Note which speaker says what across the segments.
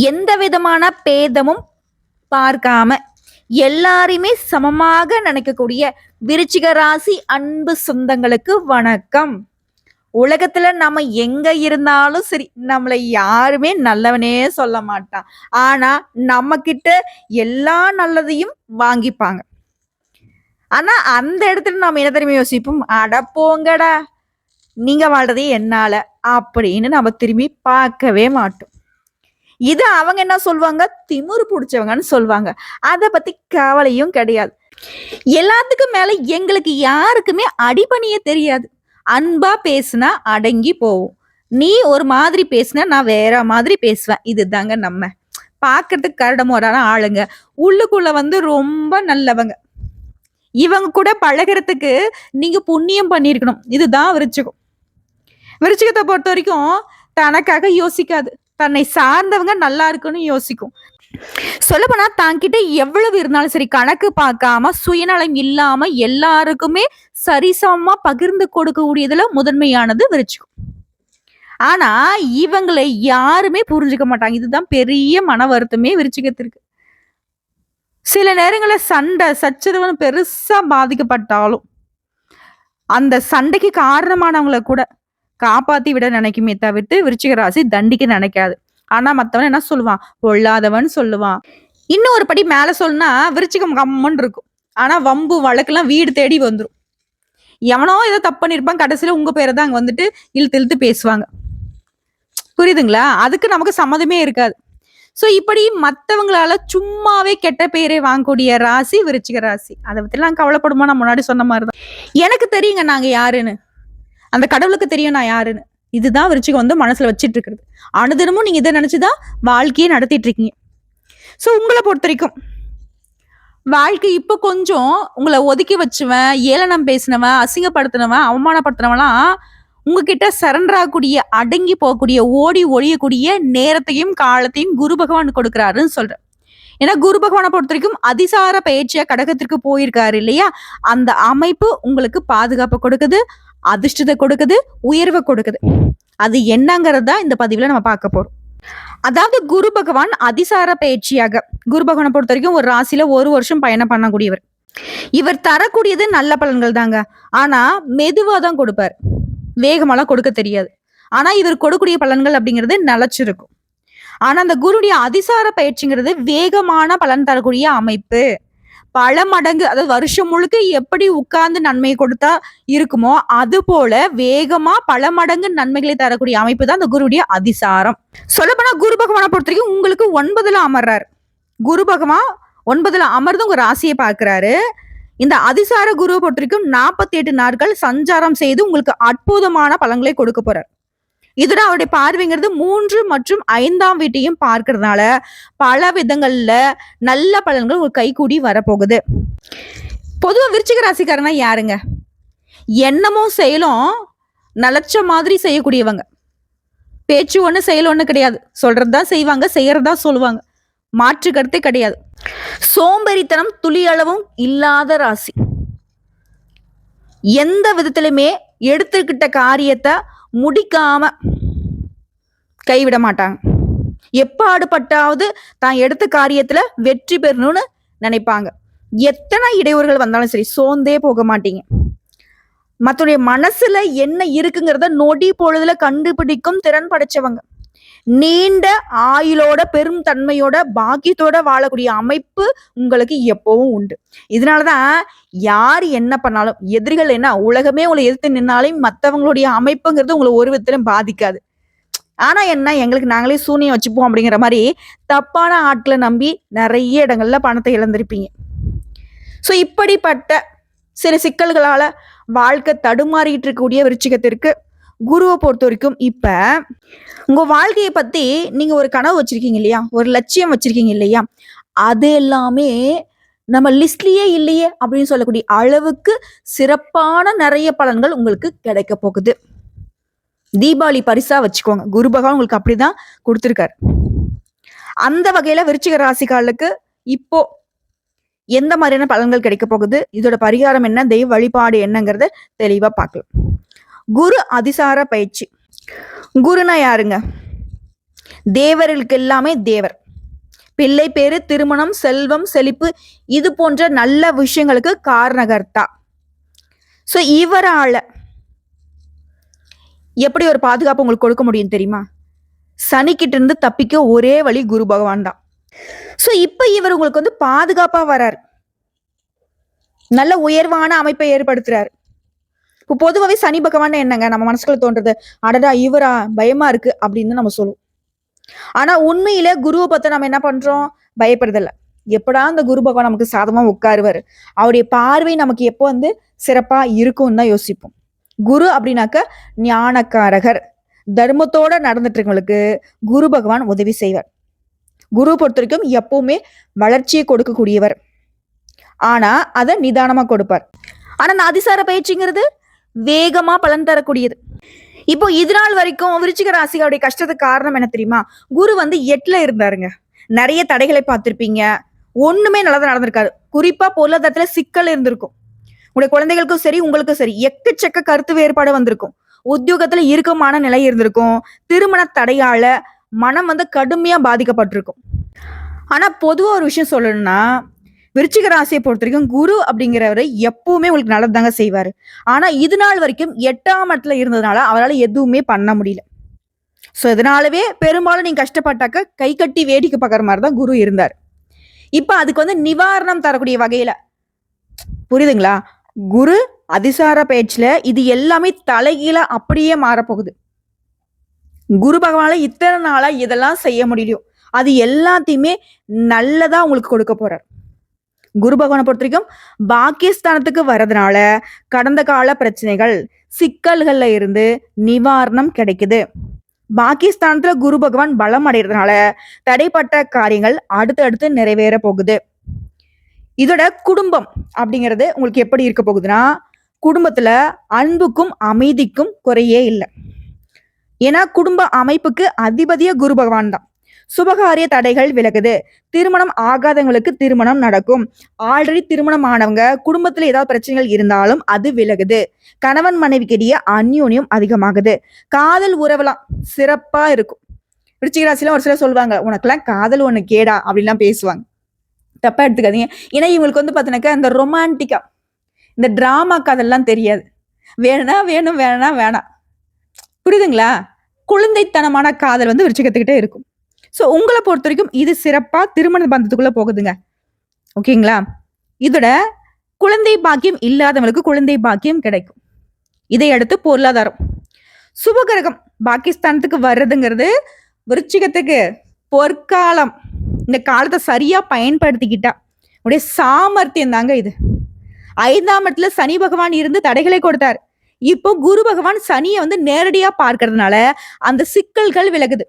Speaker 1: எந்த விதமான பேதமும் பார்க்காம எல்லாரையுமே சமமாக நினைக்கக்கூடிய விருச்சிக ராசி அன்பு சொந்தங்களுக்கு வணக்கம். உலகத்துல நம்ம எங்க இருந்தாலும் சரி, நம்மளை யாருமே நல்லவனே சொல்ல மாட்டான். ஆனா நம்ம கிட்ட எல்லா நல்லதையும் வாங்கிப்பாங்க. ஆனா அந்த இடத்துல நம்ம என்ன தெரியுமா யோசிப்போம், அட போங்கடா நீங்க வாழ்றதே என்னால அப்படின்னு நம்ம திரும்பி பார்க்கவே மாட்டோம். இது அவங்க என்ன சொல்லுவாங்க, திமிரு பிடிச்சவங்கன்னு சொல்லுவாங்க. அத பத்தி கவலையும் கிடையாது. எல்லாத்துக்கும் மேல எங்களுக்கு யாருக்குமே அடிபணிய தெரியாது. அன்பா பேசுனா அடங்கி போவோம். நீ ஒரு மாதிரி பேசுனா நான் வேற மாதிரி பேசுவேன். இதுதாங்க நம்ம. பார்க்கறதுக்கு கரடுமுரடான ஆளுங்க. உள்ளுக்குள்ள வந்து ரொம்ப நல்லவங்க. இவங்க கூட பழகுறதுக்கு நீங்க புண்ணியம் பண்ணியிருக்கணும். இதுதான் விருச்சிகம். விருச்சிகத்தை பொறுத்த வரைக்கும் தனக்காக யோசிக்காது. தன்னை சார்ந்தவங்க நல்லா இருக்குன்னு யோசிக்கும். சொல்லப்போனா தாங்கிட்ட எவ்வளவு இருந்தாலும் சரி கணக்கு பார்க்காம சுயநலம் இல்லாம எல்லாருக்குமே சரிசமமா பகிர்ந்து கொடுக்கக்கூடியதுல முதன்மையானது விருச்சிகம். ஆனா இவங்களை யாருமே புரிஞ்சுக்க மாட்டாங்க. இதுதான் பெரிய மன வருத்தமே விருச்சிகத்திற்கு. சில நேரங்களில் சண்டை சச்சரவுன்னு பெருசா பாதிக்கப்பட்டாலும் அந்த சண்டைக்கு காரணமானவங்களை கூட காப்பாத்தி விட நினைக்குமே தவிர்த்து விருச்சிக ராசி தண்டிக்க நினைக்காது. ஆனா மத்தவன் என்ன சொல்லுவான், பொல்லாதவன் சொல்லுவான். இன்னும் ஒரு படி மேல சொன்னா விருச்சிகம் கம்மன்னு இருக்கும். ஆனா வம்பு வழக்கெல்லாம் வீடு தேடி வந்துடும். எவனோ ஏதோ தப்பு பண்ணிருப்பான், கடைசியில உங்க பேரை தான் அங்க வந்துட்டு இழுத்து இழுத்து பேசுவாங்க. புரியுதுங்களா? அதுக்கு நமக்கு சம்மதமே இருக்காது. சோ இப்படி மத்தவங்களால சும்மாவே கெட்ட பேரை வாங்கக்கூடிய ராசி விருச்சிக ராசி. அதை பத்திலாம் கவலைப்படுமா? நான் முன்னாடி சொன்ன மாதிரிதான். எனக்கு தெரியுங்க நாங்க யாருன்னு. அந்த கடவுளுக்கு தெரியும் நான் யாருன்னு. இதுதான் விருச்சிகம் வந்து மனசுல வச்சிட்டு இருக்கிறது. அனுதினமும் நீங்க இதை நினைச்சுதான் வாழ்க்கையை நடத்திட்டு இருக்கீங்க. சோ உங்களை பொறுத்த வரைக்கும் வாழ்க்கை இப்ப கொஞ்சம் உங்களை ஒதுக்கி வச்சுவன், ஏளனம் பேசினவன், அசிங்கப்படுத்தினவன், அவமானப்படுத்தினவெல்லாம் உங்ககிட்ட சரண்டர் ஆகக்கூடிய, அடங்கி போகக்கூடிய, ஓடி ஒழியக்கூடிய நேரத்தையும் காலத்தையும் குரு பகவான் கொடுக்கிறாருன்னு சொல்றேன். ஏன்னா குரு பகவானை பொறுத்த வரைக்கும் அதிசார பயிற்சியா கடகத்திற்கு போயிருக்காரு இல்லையா? அந்த அமைப்பு உங்களுக்கு பாதுகாப்பு கொடுக்குது, அதிர்ஷ்டத்தை கொடுக்குது, உயர்வை கொடுக்குது. அது என்னங்கிறது தான் இந்த பதிவுல நம்ம பார்க்க போறோம். அதாவது குரு பகவான் அதிசார பயிற்சியாக, குரு பகவானை பொறுத்த வரைக்கும் ஒரு ராசியில 1 வருஷம் பயணம் பண்ணக்கூடியவர். இவர் தரக்கூடியது நல்ல பலன்கள் தாங்க. ஆனா மெதுவா தான் கொடுப்பார், வேகமெல்லாம் கொடுக்க தெரியாது. ஆனா இவர் கொடுக்கக்கூடிய பலன்கள் அப்படிங்கிறது நிலைச்சிருக்கும். ஆனா அந்த குருடைய அதிசார பயிற்சிங்கிறது வேகமான பலன் தரக்கூடிய அமைப்பு. பல மடங்கு, அதாவது வருஷம் முழுக்க எப்படி உட்கார்ந்து நன்மையை கொடுத்தா இருக்குமோ அது போல வேகமா பல மடங்கு நன்மைகளை தரக்கூடிய அமைப்பு தான் அந்த குருடைய அதிசாரம். சொல்லப்போனா குரு பகவானை பொறுத்த வரைக்கும் உங்களுக்கு 9ல அமர்றாரு. குரு பகவான் 9ல அமர்ந்து உங்க ராசியை பார்க்கிறாரு. இந்த அதிசார குருவை பொறுத்த வரைக்கும் 48 நாட்கள் சஞ்சாரம் செய்து உங்களுக்கு அற்புதமான பலன்களை கொடுக்க போறார். இதோட அவருடைய பார்வைங்கிறது 3 மற்றும் 5ஆம் வீட்டையும் பார்க்கறதுனால பல விதங்கள்ல நல்ல பலன்கள் ஒரு கைகூடி வரப்போகுது. பொதுவா விருச்சிக ராசிக்காரனா யாருங்க? எண்ணமும் செயலும் நிலச்ச மாதிரி செய்யக்கூடியவங்க. பேச்சு ஒண்ணு செயல் ஒண்ணு கிடையாது. சொல்றதுதான் செய்வாங்க, செய்யறதா சொல்லுவாங்க. மாற்று கருத்தே கிடையாது. சோம்பேறித்தனம் துளி அளவும் இல்லாத ராசி. எந்த விதத்திலுமே எடுத்துக்கிட்ட காரியத்தை முடிக்காம கைவிட மாட்டாங்க. எப்பாடுபட்டாவது தான் எடுத்த காரியத்துல வெற்றி பெறணும்னு நினைப்பாங்க. எத்தனை இடையூறுகள் வந்தாலும் சரி சோர்ந்தே போக மாட்டீங்க. மற்றவருடைய மனசுல என்ன இருக்குங்கிறத நொடி பொழுதுல கண்டுபிடிக்கும் திறன் படைச்சவங்க. நீண்ட ஆயுளோட பெரும் தன்மையோட பாக்கியத்தோட வாழக்கூடிய அமைப்பு உங்களுக்கு எப்பவும் உண்டு. இதனாலதான் யார் என்ன பண்ணாலும், எதிரிகள் என்ன உலகமே உங்களை எதிர்த்து நின்னாலும் மற்றவங்களுடைய அமைப்புங்கிறது உங்களை ஒரு விதத்திலும் பாதிக்காது. ஆனா என்ன, எங்களுக்கு நாங்களே சூனியம் வச்சுப்போம் அப்படிங்கிற மாதிரி தப்பான ஆட்களை நம்பி நிறைய இடங்கள்ல பணத்தை இழந்திருப்பீங்க. ஸோ இப்படிப்பட்ட சில சிக்கல்களால வாழ்க்கை தடுமாறிட்டு இருக்கக்கூடிய விருச்சிகத்திற்கு குருவை பொறுத்த வரைக்கும் இப்ப உங்க வாழ்க்கையை பத்தி நீங்க ஒரு கனவு வச்சிருக்கீங்க இல்லையா, ஒரு லட்சியம் வச்சிருக்கீங்க இல்லையா, அது எல்லாமே நம்ம லிஸ்ட்லயே இல்லையே அப்படின்னு சொல்லக்கூடிய அளவுக்கு சிறப்பான நிறைய பலன்கள் உங்களுக்கு கிடைக்க போகுது. தீபாவளி பரிசா வச்சுக்கோங்க, குரு பகவான் உங்களுக்கு அப்படிதான் கொடுத்திருக்காரு. அந்த வகையில விருச்சிக ராசிக்காரர்களுக்கு இப்போ எந்த மாதிரியான பலன்கள் கிடைக்க போகுது, இதோட பரிகாரம் என்ன, தெய்வ வழிபாடு என்னங்கிறத தெளிவா பார்க்கலாம். குரு அதிசார பயிற்சி. குருனா யாருங்க? தேவர்களுக்கு எல்லாமே தேவர். பிள்ளை பேரு, திருமணம், செல்வம், செழிப்பு, இது போன்ற நல்ல விஷயங்களுக்கு காரணகர்த்தா. ஸோ இவரால எப்படி ஒரு பாதுகாப்பு உங்களுக்கு கொடுக்க முடியும் தெரியுமா? சனிக்கிட்ட இருந்து தப்பிக்க ஒரே வழி குரு பகவான் தான். ஸோ இப்ப இவர் உங்களுக்கு வந்து பாதுகாப்பா வராரு, நல்ல உயர்வான அமைப்பை ஏற்படுத்துறாரு. இப்போ பொதுவாகவே சனி பகவான் என்னங்க நம்ம மனசுக்குள்ள தோன்றது, அடடா இவரா பயமா இருக்கு அப்படின்னு நம்ம சொல்லுவோம். ஆனா உண்மையில குருவை பார்த்து நம்ம என்ன பண்றோம்? பயப்படுறதில்ல. எப்படா அந்த குரு பகவான் நமக்கு சாதமா உட்காருவாரு, அவருடைய பார்வை நமக்கு எப்போ வந்து சிறப்பா இருக்கும்னு தான் யோசிப்போம். குரு அப்படின்னாக்க ஞானக்காரகர். தர்மத்தோட நடந்துட்டு இருக்கவங்களுக்கு குரு பகவான் உதவி செய்வார். குரு பொறுத்த வரைக்கும் எப்பவுமே வளர்ச்சியை கொடுக்கக்கூடியவர். ஆனா அதை நிதானமா கொடுப்பார். ஆனா நான் அதிசார பயிற்சிங்கிறது வேகமா பலன் தரக்கூடியது. இப்போ இது நாள் வரைக்கும் விருச்சிக ராசிகளுடைய கஷ்டத்துக்கு காரணம் என்ன தெரியுமா? குரு வந்து 8ல இருந்தாருங்க. நிறைய தடைகளை பார்த்திருப்பீங்க. ஒண்ணுமே நல்லதா நடந்திருக்காரு. குறிப்பா பொருளாதாரத்துல சிக்கல் இருந்திருக்கும். உங்களுடைய குழந்தைகளுக்கும் சரி, உங்களுக்கும் சரி, எக்கச்சக்க கருத்து வேறுபாடு வந்திருக்கும். உத்தியோகத்துல இறுக்கமான நிலை இருந்திருக்கும். திருமண தடையால மனம் வந்து கடுமையா பாதிக்கப்பட்டிருக்கும். ஆனா பொதுவா ஒரு விஷயம் சொல்லணும்னா, விருச்சிக ராசியை பொறுத்த வரைக்கும் குரு அப்படிங்கிறவரு எப்பவுமே உங்களுக்கு நல்லதாங்க செய்வாரு. ஆனா இது நாள் வரைக்கும் 8ஆம் இடத்துல இருந்ததுனால அவரால் எதுவுமே பண்ண முடியல. ஸோ இதனாலவே பெரும்பாலும் நீங்க கஷ்டப்பட்டாக்க கை கட்டி வேடிக்கை பார்க்குற மாதிரி தான் குரு இருந்தார். இப்ப அதுக்கு வந்து நிவாரணம் தரக்கூடிய வகையில, புரியுதுங்களா? குரு அதிசார பயிற்சியில இது எல்லாமே தலைகீழ அப்படியே மாறப்போகுது. குரு பகவானால இத்தனை நாளா இதெல்லாம் செய்ய முடியலையோ அது எல்லாத்தையுமே நல்லதா உங்களுக்கு கொடுக்க போறார். குரு பகவானை பொறுத்த வரைக்கும் பாக்கியஸ்தானத்துக்கு வர்றதுனால கடந்த கால பிரச்சனைகள், சிக்கல்கள்ல இருந்து நிவாரணம் கிடைக்குது. பாக்கியஸ்தானத்துல குரு பகவான் பலம் அடைகிறதுனால தடைப்பட்ட காரியங்கள் அடுத்து நிறைவேற போகுது. இதோட குடும்பம் அப்படிங்கிறது உங்களுக்கு எப்படி இருக்க போகுதுன்னா, குடும்பத்துல அன்புக்கும் அமைதிக்கும் குறையே இல்லை. ஏன்னா குடும்ப அமைப்புக்கு அதிபதிய குரு பகவான் தான். சுபகாரிய தடைகள் விலகுது. திருமணம் ஆகாதவங்களுக்கு திருமணம் நடக்கும். ஆல்ரெடி திருமணம் ஆனவங்க குடும்பத்துல ஏதாவது பிரச்சனைகள் இருந்தாலும் அது விலகுது. கணவன் மனைவிக்கிடையே அந்யோன்யம் அதிகமாகுது. காதல் உறவெல்லாம் சிறப்பா இருக்கும். விருச்சிக ராசிலாம் ஒரு சிலர் சொல்லுவாங்க, உனக்கெல்லாம் காதல் ஒண்ணு கேடா அப்படின்லாம் பேசுவாங்க. தப்பா எடுத்துக்காதீங்க. ஏன்னா இவங்களுக்கு வந்து பாத்தீங்கன்னாக்கா இந்த ரொமான்டிக்கா, இந்த டிராமா காதல்லாம் தெரியாது. வேணும்னா வேணும், வேணா வேணாம். புரியுதுங்களா? குழந்தைத்தனமான காதல் வந்து விருச்சிகத்துக்கிட்டே இருக்கும். ஸோ உங்களை பொறுத்த வரைக்கும் இது சிறப்பா திருமண பந்தத்துக்குள்ள போகுதுங்க. ஓகேங்களா? இதோட குழந்தை பாக்கியம் இல்லாதவங்களுக்கு குழந்தை பாக்கியம் கிடைக்கும். இதை அடுத்து பொருளாதாரம். சுபகிரகம் பாகிஸ்தானத்துக்கு வர்றதுங்கிறது விருச்சிகத்துக்கு பொற்காலம். இந்த காலத்தை சரியா பயன்படுத்திக்கிட்டா உடைய சாமர்த்தியம் தாங்க இது. 5ஆம் இடத்துல சனி பகவான் இருந்து தடைகளை கொடுத்தார். இப்போ குரு பகவான் சனியை வந்து நேரடியா பார்க்கறதுனால அந்த சிக்கல்கள் விலகுது.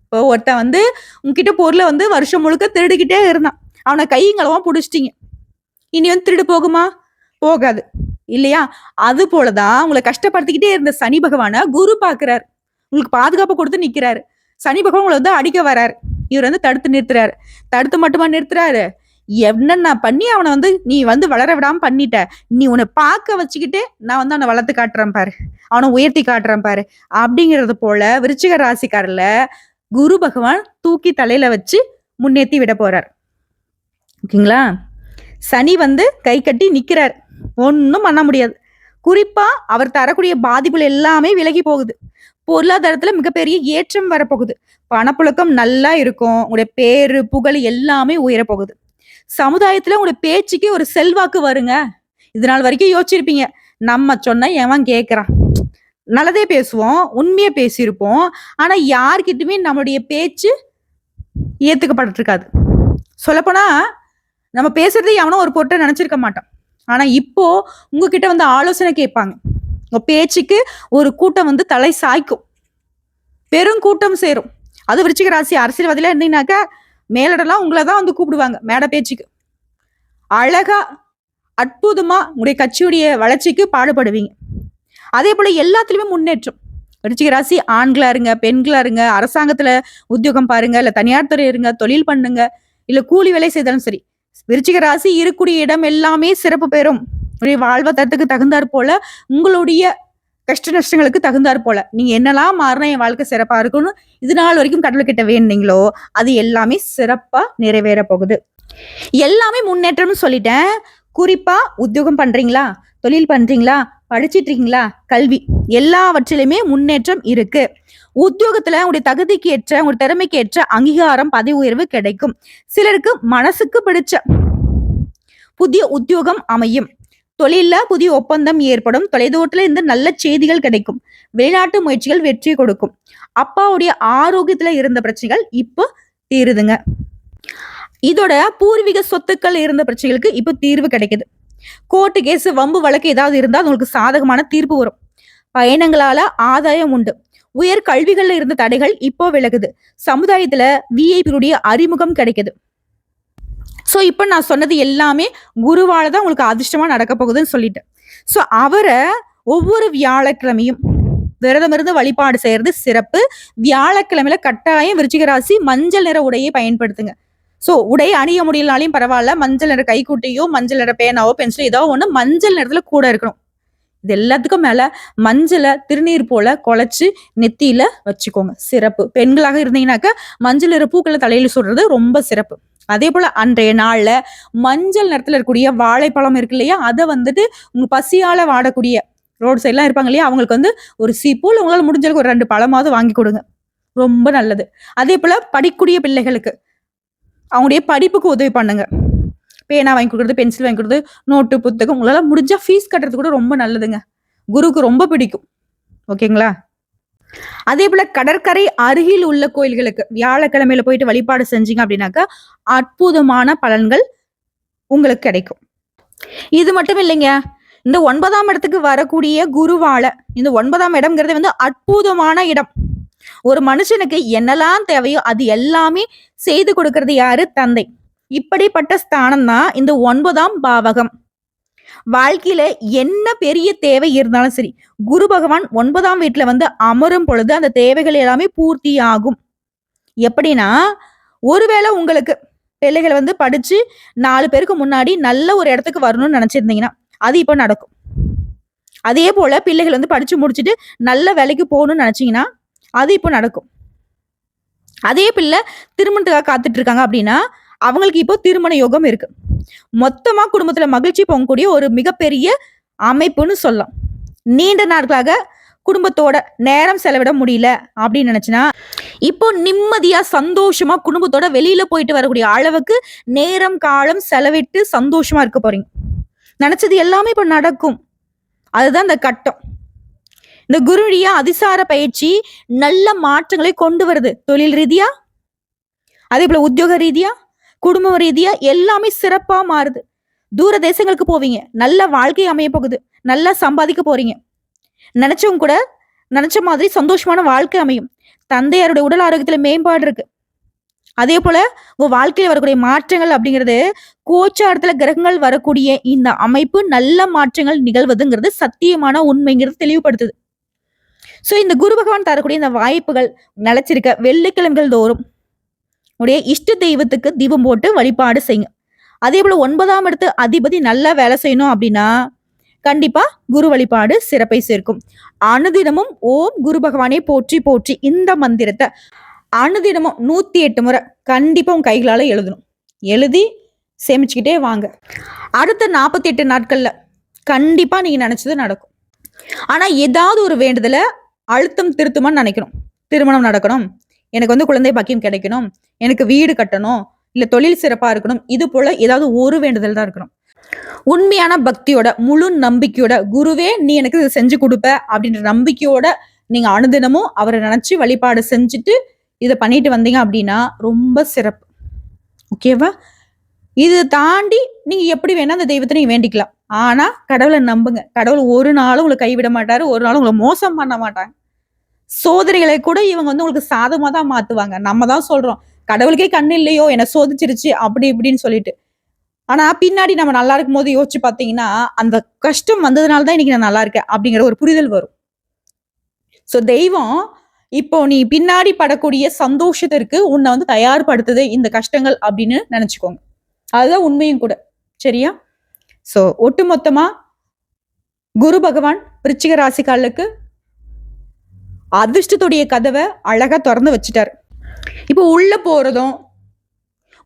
Speaker 1: இப்போ ஒருத்தன் வந்து உங்ககிட்ட பொருளை வந்து வருஷம் முழுக்க திருடிக்கிட்டே இருந்தான். அவனை கைங்களவா பிடிச்சிட்டீங்க. இனி வந்து திருடு போகுமா? போகாது இல்லையா? அது போலதான் உங்களை கஷ்டப்படுத்திக்கிட்டே இருந்த சனி பகவான குரு பாக்குறாரு. உங்களுக்கு பாதுகாப்பு கொடுத்து நிக்கிறாரு. சனி பகவான் உங்களை வந்து அடிக்க வர்றாரு. இவர் வந்து தடுத்து நிறுத்துறாரு. தடுத்து மட்டுமா நிறுத்துறாரு, என்னென்ன பண்ணி அவனை வந்து நீ வந்து வளர விடாம பண்ணிட்ட, நீ உன்னை பார்க்க வச்சுக்கிட்டு நான் வந்து அவனை வளர்த்து காட்டுறேன் பாரு, அவனை உயர்த்தி காட்டுறேன் பாரு அப்படிங்கிறது போல விருச்சிக ராசிக்காரில் குரு பகவான் தூக்கி தலையில வச்சு முன்னேற்றி விட போறார். ஓகேங்களா? சனி வந்து கை கட்டி நிக்கிறார், ஒன்றும் பண்ண முடியாது. குறிப்பா அவர் தரக்கூடிய பாதிப்புகள் எல்லாமே விலகி போகுது. பொருளாதாரத்துல மிகப்பெரிய ஏற்றம் வரப்போகுது. பணப்புழக்கம் நல்லா இருக்கும். உங்களுடைய பேரு புகழ் எல்லாமே உயரப்போகுது. சமுதாயத்துல உங்களுடைய பேச்சுக்கு ஒரு செல்வாக்கு வருங்க. இது நாள் வரைக்கும் யோசிச்சிருப்பீங்க, நம்ம சொன்ன எவன் கேட்கறான், நல்லதே பேசுவோம், உண்மையை பேசியிருப்போம். ஆனா யார்கிட்டயுமே நம்மளுடைய பேச்சு ஏத்துக்கப்பட்டு இருக்காது. சொல்லப்போனா நம்ம பேசுறது எவனோ ஒரு பொருட்டை நினைச்சிருக்க மாட்டோம். ஆனா இப்போ உங்ககிட்ட வந்து ஆலோசனை கேட்பாங்க. உங்க பேச்சுக்கு ஒரு கூட்டம் வந்து தலை சாய்க்கும், பெரும் கூட்டம் சேரும். அது விருச்சிக ராசி அரசியல்வாதியில இருந்தீங்கன்னாக்கா மேலிடலாம் உங்களை தான் வந்து கூப்பிடுவாங்க மேடை பேச்சுக்கு. அழகா அற்புதமா உங்களுடைய கட்சியுடைய வளர்ச்சிக்கு பாடுபடுவீங்க. அதே போல எல்லாத்துலயுமே முன்னேற்றம். விருச்சிக ராசி ஆண்களா இருங்க, பெண்களா இருங்க, அரசாங்கத்துல உத்தியோகம் பாருங்க, இல்ல தனியார் துறை இருங்க, தொழில் பண்ணுங்க, இல்ல கூலி வேலை செய்தாலும் சரி, விருச்சிக ராசி இருக்கக்கூடிய இடம் எல்லாமே சிறப்பு பெறும். வாழ்வாதாரத்துக்கு தகுந்தாற் போல உங்களுடைய கஷ்ட நஷ்டங்களுக்கு தகுந்தாற் போல நீங்க என்னெல்லாம் மாறினா என் வாழ்க்கை சிறப்பா இருக்கும்னு இது நாள் வரைக்கும் கடவுள்கிட்ட வேணுனீங்களோ அது எல்லாமே சிறப்பா நிறைவேற போகுது. எல்லாமே முன்னேற்றம்னு சொல்லிட்டேன். குறிப்பா உத்தியோகம் பண்றீங்களா, தொழில் பண்றீங்களா, படிச்சிட்டு இருக்கீங்களா, கல்வி எல்லாவற்றிலுமே முன்னேற்றம் இருக்கு. உத்தியோகத்துல உங்களுடைய தகுதிக்கு ஏற்ற, உங்களுடைய திறமைக்கு ஏற்ற அங்கீகாரம், பதவி உயர்வு கிடைக்கும். சிலருக்கு மனசுக்கு பிடிச்ச புதிய உத்தியோகம் அமையும். தொழில புதிய ஒப்பந்தம் ஏற்படும். தொலைதூரத்துல இருந்து நல்ல செய்திகள் கிடைக்கும். வெளிநாட்டு முயற்சிகள் வெற்றி கொடுக்கும். அப்பாவுடைய ஆரோக்கியத்துல இருந்த பிரச்சனைகள் இப்போ தீருதுங்க. இதோட பூர்வீக சொத்துக்கள் இருந்த பிரச்சனைகளுக்கு இப்போ தீர்வு கிடைக்குது. கோர்ட்டு கேஸ், வம்பு வழக்கு ஏதாவது இருந்தா உங்களுக்கு சாதகமான தீர்ப்பு வரும். பயணங்களால ஆதாயம் உண்டு. உயர் கல்விகள்ல இருந்த தடைகள் இப்போ விலகுது. சமுதாயத்துல விஐபியுடைய அறிமுகம் கிடைக்குது. சோ இப்ப நான் சொன்னது எல்லாமே குருவால தான் உங்களுக்கு அதிர்ஷ்டமா நடக்க போகுதுன்னு சொல்லிட்டேன். சோ அவரை ஒவ்வொரு வியாழக்கிழமையும் விரதம் இருந்து வழிபாடு செய்யறது சிறப்பு. வியாழக்கிழமையில கட்டாயம் விருச்சிக ராசி மஞ்சள் நிற உடையை பயன்படுத்துங்க. சோ உடை அணிய முடியலனாலையும் பரவாயில்ல, மஞ்சள் நிற கைக்குட்டையோ, மஞ்சள் நிற பேனாவோ, பென்சிலோ ஏதோ ஒண்ணு மஞ்சள் நிறத்துல கூட இருக்கணும். இது எல்லாத்துக்கும் மேல மஞ்சளை திருநீர் போல குழைச்சு நெத்தியில வச்சுக்கோங்க, சிறப்பு. பெண்களாக இருந்தீங்கன்னாக்க மஞ்சள் நிற பூக்களை தலையில சொல்றது ரொம்ப சிறப்பு. அதே போல அன்றைய நாள்ல மஞ்சள் நிறத்துல இருக்கக்கூடிய வாழைப்பழம் இருக்கு இல்லையா, அதை வந்துட்டு உங்க பசியால வாடக்கூடிய ரோடு சைட்லாம் இருப்பாங்க இல்லையா, அவங்களுக்கு ஒரு சீப்பூல் உங்களால முடிஞ்சளவுக்கு ஒரு 2 பழமாவது வாங்கி கொடுங்க, ரொம்ப நல்லது. அதே போல படிக்கக்கூடிய பிள்ளைகளுக்கு அவங்களுடைய படிப்புக்கு உதவி பண்ணுங்க. பேனா வாங்கி கொடுக்குறது, பென்சில் வாங்கி கொடுக்குறது, நோட்டு புத்தகம் உங்களால முடிஞ்சா ஃபீஸ் கட்டுறது கூட ரொம்ப நல்லதுங்க. குருக்கு ரொம்ப பிடிக்கும். ஓகேங்களா? அதே போல கடற்கரை அருகில் உள்ள கோயில்களுக்கு வியாழக்கிழமையில போயிட்டு வழிபாடு செஞ்சீங்க அப்படின்னாக்கா அற்புதமான பலன்கள் உங்களுக்கு கிடைக்கும். இது மட்டும் இல்லைங்க, இந்த 9ஆம் இடத்துக்கு வரக்கூடிய குருவால இந்த 9ஆம் இடம்ங்கிறது அற்புதமான இடம். ஒரு மனுஷனுக்கு என்னெல்லாம் தேவையோ அது எல்லாமே செய்து கொடுக்கறது யாரு? தந்தை. இப்படிப்பட்ட ஸ்தானம் தான் இந்த 9ஆம் பாவகம். வாழ்க்கையில என்ன பெரிய தேவை இருந்தாலும் சரி, குரு பகவான் 9ஆம் வீட்டுல அமரும் பொழுது அந்த தேவைகள் எல்லாமே பூர்த்தி ஆகும். எப்படின்னா, ஒருவேளை உங்களுக்கு பிள்ளைகள் படிச்சு 4 பேருக்கு முன்னாடி நல்ல ஒரு இடத்துக்கு வரணும்னு நினைச்சிருந்தீங்கன்னா அது இப்ப நடக்கும். அதே போல பிள்ளைகள் படிச்சு முடிச்சுட்டு நல்ல வேலைக்கு போகணும்னு நினைச்சீங்கன்னா அது இப்போ நடக்கும். அதே பிள்ளை திருமணத்துக்காக காத்துட்டு இருக்காங்க அப்படின்னா அவங்களுக்கு இப்போ திருமண யோகம் இருக்கு. மொத்தமா குடும்பத்துல மகிழ்ச்சி பொங்கக்கூடிய ஒரு மிகப்பெரிய அமைப்புன்னு சொல்லலாம். நீண்ட நாட்களாக குடும்பத்தோட நேரம் செலவிட முடியல அப்படின்னு நினைச்சுன்னா இப்போ நிம்மதியா சந்தோஷமா குடும்பத்தோட வெளியில போயிட்டு வரக்கூடிய அளவுக்கு நேரம் காலம் செலவிட்டு சந்தோஷமா இருக்க போறீங்க. நினைச்சது எல்லாமே இப்ப நடக்கும். அதுதான் இந்த கட்டம். இந்த குருடைய அதிசார பயிற்சி நல்ல மாற்றங்களை கொண்டு வருது. தொழில் ரீதியா, அதே போல உத்தியோக ரீதியா, குடும்ப ரீதியா எல்லாமே சிறப்பா மாறுது. தூர தேசங்களுக்கு போவீங்க, நல்ல வாழ்க்கை அமைய போகுது, நல்லா சம்பாதிக்க போறீங்க. நினைச்சவங்க கூட நினைச்ச மாதிரி சந்தோஷமான வாழ்க்கை அமையும். தந்தையாருடைய உடல் ஆரோக்கியத்துல மேம்பாடு இருக்கு. அதே போல உங்க வாழ்க்கையில வரக்கூடிய மாற்றங்கள் அப்படிங்கிறது கோச்சாரத்துல கிரகங்கள் வரக்கூடிய இந்த அமைப்பு நல்ல மாற்றங்கள் நிகழ்வதுங்கிறது சத்தியமான உண்மைங்கிறது தெளிவுபடுத்துது. சோ இந்த குரு பகவான் தரக்கூடிய இந்த வாய்ப்புகள் நிலைச்சிருக்க வெள்ளிக்கிழமைகள் தோறும் உடைய இஷ்ட தெய்வத்துக்கு தீபம் போட்டு வழிபாடு செய்யுங்க. அதே போல 9ஆம் இடத்து அதிபதி நல்லா வேலை செய்யணும் அப்படின்னா கண்டிப்பா குரு வழிபாடு சிறப்பை சேர்க்கும். அனுதினமும் ஓம் குரு பகவானே போற்றி போற்றி இந்த மந்திரத்தை அனுதினமும் 108 முறை கண்டிப்பா உங்க கைகளால எழுதணும். எழுதி சேமிச்சுக்கிட்டே வாங்க. அடுத்த 48 நாட்கள்ல கண்டிப்பா நீங்க நினைச்சது நடக்கும். ஆனா ஏதாவது ஒரு வேண்டுதல அழுத்தம் திருத்தமான்னு நினைக்கணும். திருமணம் நடக்கணும், எனக்கு குழந்தை பாக்கியம் கிடைக்கணும், எனக்கு வீடு கட்டணும், இல்ல தொழில் சிறப்பா இருக்கணும், இது போல ஏதாவது ஒரு வேண்டுதல் தான் இருக்கணும். உண்மையான பக்தியோட முழு நம்பிக்கையோட குருவே நீ எனக்கு இதை செஞ்சு கொடுப்ப அப்படின்ற நம்பிக்கையோட நீங்க அனுதினமும் அவரை நினைச்சு வழிபாடு செஞ்சுட்டு இதை பண்ணிட்டு வந்தீங்க அப்படின்னா ரொம்ப சிறப்பு. ஓகேவா? இது தாண்டி நீங்க எப்படி வேணா அந்த தெய்வத்தை நீங்க வேண்டிக்கலாம். ஆனா கடவுளை நம்புங்க. கடவுள் ஒரு நாளும் உங்களை கைவிட மாட்டாரு, ஒரு நாளும் உங்களை மோசம் பண்ண மாட்டாங்க. சோதனைகளை கூட இவங்க உங்களுக்கு சாதமா தான் மாத்துவாங்க. நம்ம தான் சொல்றோம் கடவுளுக்கே கண்ணு இல்லையோ என்ன சோதிச்சிருச்சு அப்படி இப்படின்னு சொல்லிட்டு. ஆனா பின்னாடி நம்ம நல்லா இருக்கும் போது யோசிச்சு பாத்தீங்கன்னா அந்த கஷ்டம் வந்ததுனாலதான் இன்னைக்கு நான் நல்லா இருக்கேன் அப்படிங்கிற ஒரு புரிதல் வரும். சோ தெய்வம் இப்போ நீ பின்னாடி படக்கூடிய சந்தோஷத்திற்கு உன்னை தயார்படுத்துது இந்த கஷ்டங்கள் அப்படின்னு நினைச்சுக்கோங்க. அதுதான் உண்மையும் கூட. சரியா? சோ ஒட்டுமொத்தமா குரு பகவான் விருச்சிக ராசிக்காரர்களுக்கு அதிர்ஷ்டத்துடைய கதவை அழகா திறந்து வச்சுட்டாரு. இப்போ உள்ள போறதும்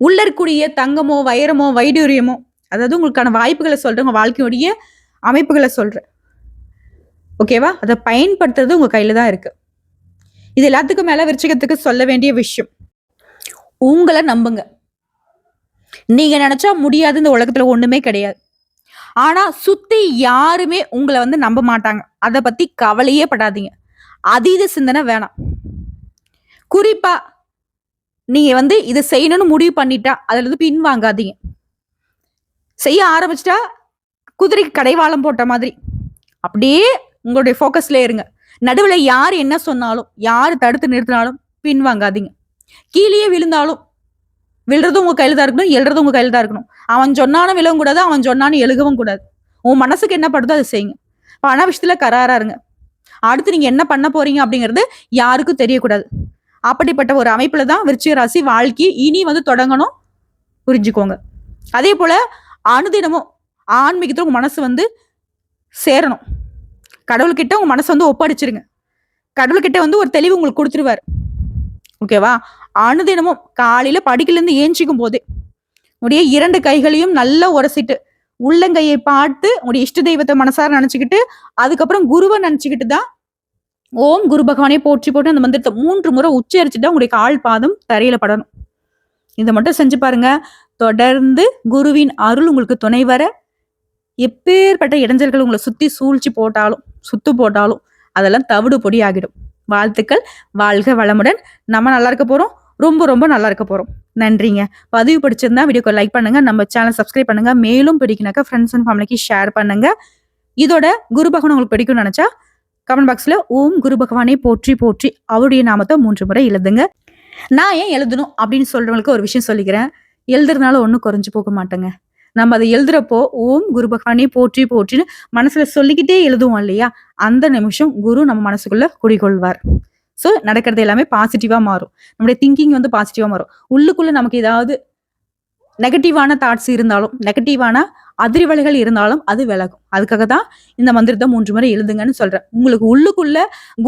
Speaker 1: உள்ள இருக்கக்கூடிய தங்கமோ வைரமோ வைடூரியமோ, அதாவது உங்களுக்கான வாய்ப்புகளை சொல்றேன், உங்க வாழ்க்கையுடைய அமைப்புகளை சொல்றேன். ஓகேவா? அதை பயன்படுத்துறது உங்க கையில தான் இருக்கு. இது எல்லாத்துக்கும் மேல விருச்சிகத்துக்கு சொல்ல வேண்டிய விஷயம், உங்களை நம்புங்க. நீங்க நினைச்சா முடியாது, இந்த உலகத்துல ஒண்ணுமே கிடையாது. ஆனா சுத்தி யாருமே உங்களை நம்ப மாட்டாங்க. அதை பத்தி கவலையே படாதீங்க. அதீத சிந்தனை வேணாம். குறிப்பா நீங்க இதை செய்யணும்னு முடிவு பண்ணிட்டா அதுல இருந்து பின் வாங்காதீங்க. செய்ய ஆரம்பிச்சிட்டா குதிரைக்கு கடைவாளம் போட்ட மாதிரி அப்படியே உங்களுடைய போக்கஸ்ல இருங்க. நடுவுல யார் என்ன சொன்னாலும், யாரு தடுத்து நிறுத்தினாலும் பின் வாங்காதீங்க. கீழே விழுந்தாலும் விழுறதும் உங்க கையில தான் இருக்கணும், எழுறதும் உங்க கையில தான் இருக்கணும். அவன் சொன்னாலும் விழவும் கூடாது, அவன் சொன்னாலும் எழுகவும் கூடாது. உன் மனசுக்கு என்ன படுதோ அதை செய்யுங்க. பண விஷயத்துல கராரா இருங்க. அடுத்து நீங்க என்ன பண்ண போறீங்க அப்படிங்கிறது யாருக்கும் தெரியக்கூடாது. அப்படிப்பட்ட ஒரு அமைப்புல தான் விருச்சிக ராசி வாழ்க்கை இனி தொடங்கணும், புரிஞ்சுக்கோங்க. அதே போல அனுதினமும் ஆன்மீகத்துல உங்க மனசு சேரணும். கடவுள்கிட்ட உங்க மனசை ஒப்படைச்சிருங்க. கடவுள்கிட்ட ஒரு தெளிவு உங்களுக்கு கொடுத்துருவாரு. ஓகேவா? அனுதினமும் காலையில படிக்கல இருந்து ஏஞ்சிக்கும் போதே உடைய 2 கைகளையும் நல்லா உரசிட்டு உள்ளங்கையை பார்த்து உடைய இஷ்ட தெய்வத்தை மனசார நினைச்சுக்கிட்டு அதுக்கப்புறம் குருவை நினைச்சுக்கிட்டு தான் ஓம் குரு பகவானே போற்றி போட்டு அந்த மந்திரத்தை 3 முறை உச்சரிச்சுட்டா உங்களுடைய கால் பாதம் தரையில படணும். இதை மட்டும் செஞ்சு பாருங்க. தொடர்ந்து குருவின் அருள் உங்களுக்கு துணை வர எப்பேற்பட்ட இடைஞ்சல்கள் உங்களை சுத்தி போட்டாலும் அதெல்லாம் தவிடு பொடி ஆகிடும். வாழ்த்துக்கள். வாழ்க வளமுடன். நம்ம நல்லா இருக்க போறோம். ரொம்ப ரொம்ப நல்லா இருக்க போறோம். நன்றிங்க. பதிவு பிடிச்சிருந்தா வீடியோக்கு லைக் பண்ணுங்க, நம்ம சேனல் சப்ஸ்கிரைப் பண்ணுங்க. மேலும் பிடிக்குனாக்கா ஃப்ரெண்ட்ஸ் அண்ட் ஃபேமிலிக்கு ஷேர் பண்ணுங்க. இதோட குரு பகவான் உங்களுக்கு பிடிக்கும்னு நினைச்சா கமெண்ட் பாக்ஸ்ல ஓம் குரு பகவானே போற்றி போற்றி அவருடைய நாமத்தை 3 முறை எழுதுங்க. நான் ஏன் எழுதணும் அப்படின்னு சொல்றவங்களுக்கு ஒரு விஷயம் சொல்லிக்கிறேன். எழுதுறதுனால ஒன்றும் குறைஞ்சு போக மாட்டேங்க. நம்ம அதை எழுதுறப்போ ஓம் குரு பகவானே போற்றி போற்றின்னு மனசுல சொல்லிக்கிட்டே எழுதுவோம் இல்லையா, அந்த நிமிஷம் குரு நம்ம மனசுக்குள்ள குடிகொள்வார். ஸோ நடக்கிறது எல்லாமே பாசிட்டிவா மாறும். நம்முடைய திங்கிங் பாசிட்டிவா மாறும். உள்ளுக்குள்ள நமக்கு ஏதாவது நெகட்டிவான தாட்ஸ் இருந்தாலும், நெகட்டிவான அதிர்வலைகள் இருந்தாலும் அது விலகும். அதுக்காக தான் இந்த மந்திரத்தை 3 முறை எழுதுங்கன்னு சொல்றேன். உங்களுக்கு உள்ளுக்குள்ள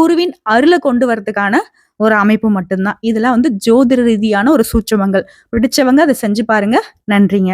Speaker 1: குருவின் அருளை கொண்டு வரதுக்கான ஒரு அமைப்பு மட்டும்தான். இதெல்லாம் ஜோதிட ரீதியான ஒரு சூட்சமங்கள். பிடிச்சவங்க அதை செஞ்சு பாருங்க. நன்றிங்க.